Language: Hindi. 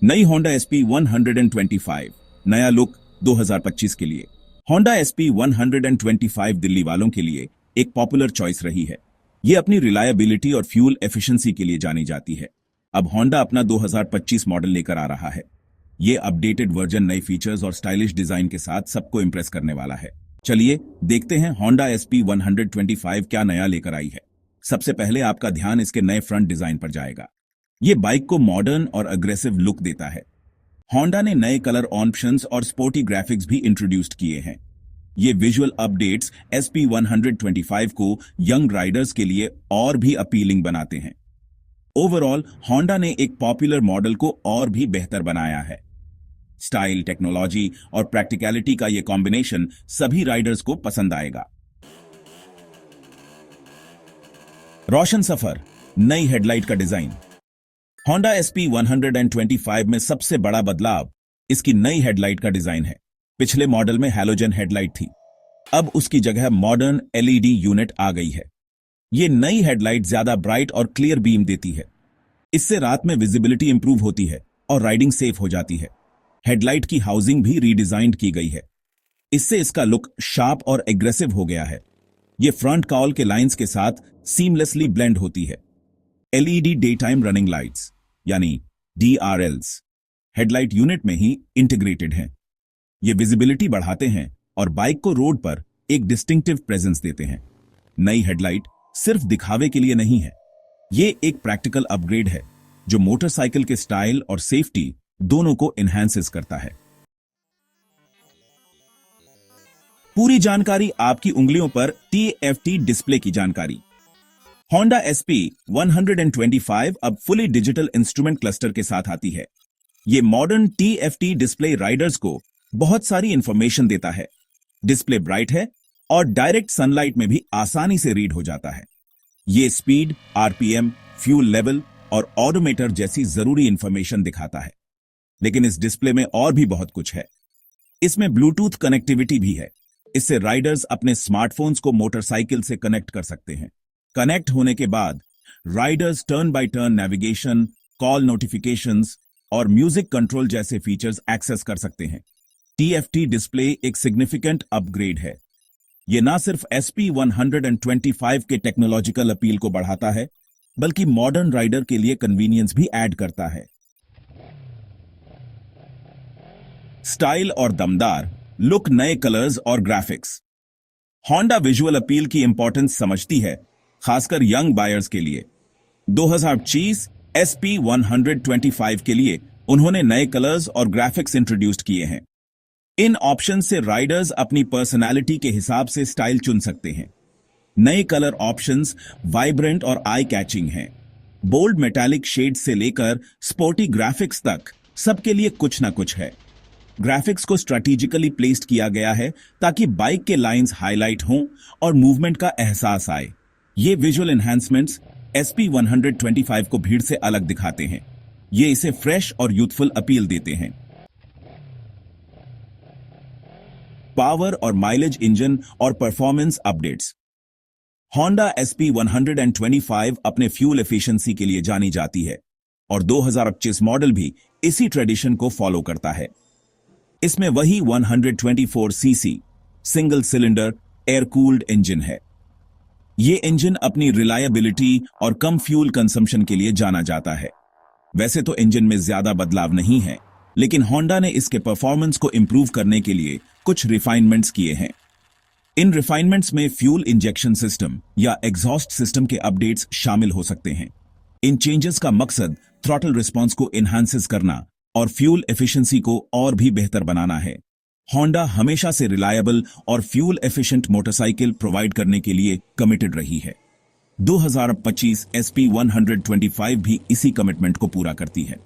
नई होंडा SP 125 नया लुक 2025 के लिए। होंडा SP 125 दिल्ली वालों के लिए एक पॉपुलर चॉइस रही है। ये अपनी रिलायबिलिटी और फ्यूल एफिशिएंसी के लिए जानी जाती है। अब होंडा अपना 2025 मॉडल लेकर आ रहा है। ये अपडेटेड वर्जन नए फीचर्स और स्टाइलिश डिजाइन के साथ सबको इंप्रेस करने वाला है। चलिए देखते हैं होंडा SP 125 क्या नया लेकर आई है। सबसे पहले आपका ध्यान इसके नए फ्रंट डिजाइन पर जाएगा। ये बाइक को मॉडर्न और अग्रेसिव लुक देता है। होंडा ने नए कलर ऑप्शंस और स्पोर्टी ग्राफिक्स भी इंट्रोड्यूस्ड किए हैं। ये विजुअल अपडेट्स SP 125 को यंग राइडर्स के लिए और भी अपीलिंग बनाते हैं। ओवरऑल होंडा ने एक पॉपुलर मॉडल को और भी बेहतर बनाया है। स्टाइल, टेक्नोलॉजी और प्रैक्टिकलिटी का ये कॉम्बिनेशन सभी राइडर्स को पसंद आएगा। रोशन सफर, नई हेडलाइट का डिजाइन। होंडा SP 125 में सबसे बड़ा बदलाव इसकी नई हेडलाइट का डिजाइन है। पिछले मॉडल में हैलोजन हेडलाइट थी, अब उसकी जगह मॉडर्न LED यूनिट आ गई है। ये नई हेडलाइट ज्यादा ब्राइट और क्लियर बीम देती है। इससे रात में विजिबिलिटी इंप्रूव होती है और राइडिंग सेफ हो जाती है। हेडलाइट की हाउसिंग भी रीडिजाइंड की गई है। इससे इसका लुक शार्प और एग्रेसिव हो गया है। ये फ्रंट कॉल के लाइंस के साथ सीमलेसली ब्लेंड होती है। LED day time running lights यानी DRLs हेडलाइट यूनिट में ही इंटीग्रेटेड हैं। ये विजिबिलिटी बढ़ाते हैं और बाइक को रोड पर एक डिस्टिंक्टिव प्रेजेंस देते हैं। नई हेडलाइट सिर्फ दिखावे के लिए नहीं है, ये एक प्रैक्टिकल अपग्रेड है जो मोटरसाइकिल के स्टाइल और सेफ्टी दोनों को एनहांसेस करता है। पूरी जानकारी आपकी उंगलियों पर TFT डिस्प्ले की जानकारी। होंडा SP 125 अब फुली डिजिटल इंस्ट्रूमेंट क्लस्टर के साथ आती है। ये मॉडर्न TFT डिस्प्ले राइडर्स को बहुत सारी इंफॉर्मेशन देता है। डिस्प्ले ब्राइट है और डायरेक्ट सनलाइट में भी आसानी से रीड हो जाता है। ये स्पीड, RPM, फ्यूल लेवल और ऑडोमीटर जैसी जरूरी इंफॉर्मेशन दिखाता है। लेकिन इस डिस्प्ले में और भी बहुत कुछ है। इसमें ब्लूटूथ कनेक्टिविटी भी है। इससे राइडर्स अपने स्मार्टफोन्स को मोटरसाइकिल से कनेक्ट कर सकते हैं। कनेक्ट होने के बाद Riders turn by turn navigation, call notifications और म्यूजिक कंट्रोल जैसे फीचर्स एक्सेस कर सकते हैं। TFT डिस्प्ले एक सिग्निफिकेंट अपग्रेड है। यह ना सिर्फ SP 125 के टेक्नोलॉजिकल अपील को बढ़ाता है, बल्कि मॉडर्न राइडर के लिए कन्वीनियंस भी ऐड करता है। स्टाइल और दमदार लुक, नए कलर्स और ग्राफिक्स। होंडा विजुअल अपील की इंपॉर्टेंस समझती है, खासकर यंग बायर्स के लिए। 2025 SP 125 के लिए उन्होंने नए कलर्स और ग्राफिक्स इंट्रोड्यूस्ड किए हैं। इन ऑप्शन से राइडर्स अपनी पर्सनालिटी के हिसाब से स्टाइल चुन सकते हैं। नए कलर ऑप्शंस वाइब्रेंट और आई कैचिंग हैं। बोल्ड मेटालिक शेड से लेकर स्पोर्टी ग्राफिक्स तक सबके लिए कुछ ना कुछ है। ग्राफिक्स को स्ट्रेटेजिकली प्लेस्ड किया गया है ताकि बाइक के लाइंस हाईलाइट हों और मूवमेंट का एहसास आए। ये विजुअल एनहांसमेंट्स SP 125 को भीड़ से अलग दिखाते हैं। ये इसे फ्रेश और यूथफुल अपील देते हैं। पावर और माइलेज, इंजन और परफॉर्मेंस अपडेट्स। होंडा SP 125 अपने फ्यूल एफिशिएंसी के लिए जानी जाती है और 2025 मॉडल भी इसी ट्रेडिशन को फॉलो करता है। इसमें वही 124cc single cylinder air cooled engine है। ये इंजन अपनी रिलायबिलिटी और कम फ्यूल कंजम्पशन के लिए जाना जाता है। वैसे तो इंजन में ज्यादा बदलाव नहीं है, लेकिन होंडा ने इसके परफॉर्मेंस को इंप्रूव करने के लिए कुछ रिफाइनमेंट्स किए हैं। इन रिफाइनमेंट्स में फ्यूल इंजेक्शन सिस्टम या एग्जॉस्ट सिस्टम के अपडेट्स शामिल हो सकते हैं। इन चेंजेस का मकसद थ्रॉटल रिस्पांस को एनहांसेस करना और फ्यूल एफिशिएंसी को और भी बेहतर बनाना है। होंडा हमेशा से रिलायबल और फ्यूल एफिशिएंट मोटरसाइकिल प्रोवाइड करने के लिए कमिटेड रही है। 2025 SP 125 भी इसी कमिटमेंट को पूरा करती है।